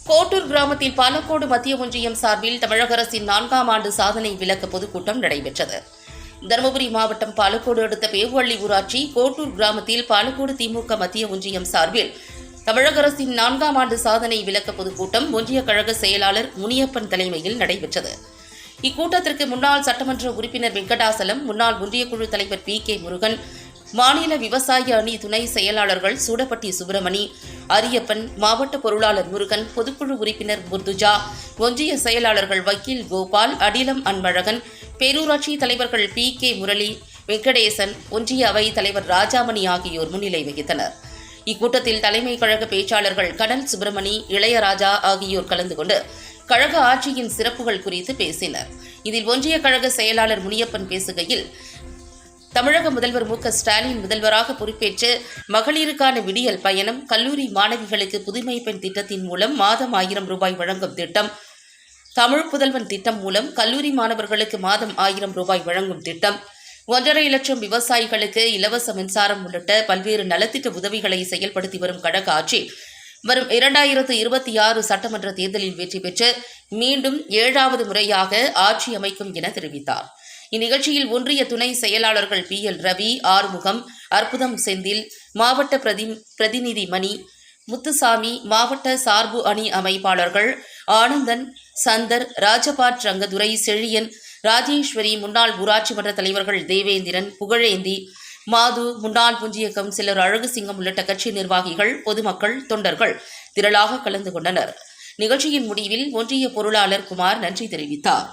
கோட்டூர் கிராமத்தில் பாலக்கோடு மத்திய ஒன்றியம் சார்பில் தமிழக அரசின் 4ஆம் ஆண்டு சாதனை விளக்க பொதுக்கூட்டம் நடைபெற்றது. தருமபுரி மாவட்டம் பாலக்கோடு அடுத்த பேவள்ளி ஊராட்சி கோட்டூர் கிராமத்தில் பாலக்கோடு திமுக மத்திய ஒன்றியம் சார்பில் தமிழக அரசின் 4ஆம் ஆண்டு சாதனை விளக்க பொதுக்கூட்டம் ஒன்றிய கழக செயலாளர் முனியப்பன் தலைமையில் நடைபெற்றது. இக்கூட்டத்திற்கு முன்னாள் சட்டமன்ற உறுப்பினர் வெங்கடாசலம், முன்னாள் ஒன்றிய குழு தலைவர் பி.கே. முருகன், மாநில விவசாய அணி துணை செயலாளர்கள் சூடப்பட்டி சுப்பிரமணி, அரியப்பன், மாவட்ட பொருளாளர் முருகன், பொதுக்குழு உறுப்பினர் முர்துஜா, ஒன்றிய செயலாளர்கள் வக்கீல் கோபால், அடிலம் அன்பழகன், பேரூராட்சி தலைவர்கள் பி.கே. முரளி, வெங்கடேசன், ஒன்றிய அவை தலைவர் ராஜாமணி ஆகியோர் முன்னிலை வகித்தனர். இக்கூட்டத்தில் தலைமை கழக பேச்சாளர்கள் கனல் சுப்பிரமணி, இளையராஜா ஆகியோர் கலந்து கொண்டு கழக ஆட்சியின் சிறப்புகள் குறித்து பேசினர். இதில் ஒன்றிய கழக செயலாளர் முனியப்பன் பேசுகையில், தமிழக முதல்வர் மு.க.ஸ்டாலின் முதல்வராக பொறுப்பேற்று மகளிருக்கான விடியல் பயணம், கல்லூரி மாணவிகளுக்கு புதுமை பெண் திட்டத்தின் மூலம் மாதம் 1000 ரூபாய் வழங்கும் திட்டம், தமிழ் புதல்வன் திட்டம் மூலம் கல்லூரி மாணவர்களுக்கு மாதம் 1000 ரூபாய் வழங்கும் திட்டம், 1.5 லட்சம் விவசாயிகளுக்கு இலவச மின்சாரம் உள்ளிட்ட பல்வேறு நலத்திட்ட உதவிகளை செயல்படுத்தி வரும் கழக ஆட்சி வரும் 2026 சட்டமன்ற தேர்தலில் வெற்றி பெற்று மீண்டும் 7வது முறையாக ஆட்சி அமைக்கும் என தெரிவித்தார். இந்நிகழ்ச்சியில் ஒன்றிய துணை செயலாளர்கள் பி.எல். ரவி, ஆறுமுகம், அற்புதம் செந்தில், மாவட்ட பிரதிநிதி மணி, முத்துசாமி, மாவட்ட சார்பு அணி அமைப்பாளர்கள் ஆனந்தன், சந்தர், ராஜபாட் ரங்கதுரை, செழியன், ராஜேஸ்வரி, முன்னாள் ஊராட்சி மன்ற தலைவர்கள் தேவேந்திரன், புகழேந்தி, மாது, முன்னாள் ஒன்றிய கவுன்சிலர் அழகுசிங்கம் உள்ளிட்ட கட்சி நிர்வாகிகள், பொதுமக்கள், தொண்டர்கள் திரளாக கலந்து கொண்டனர். நிகழ்ச்சியின் முடிவில் ஒன்றிய பொருளாளர் குமார் நன்றி தெரிவித்தார்.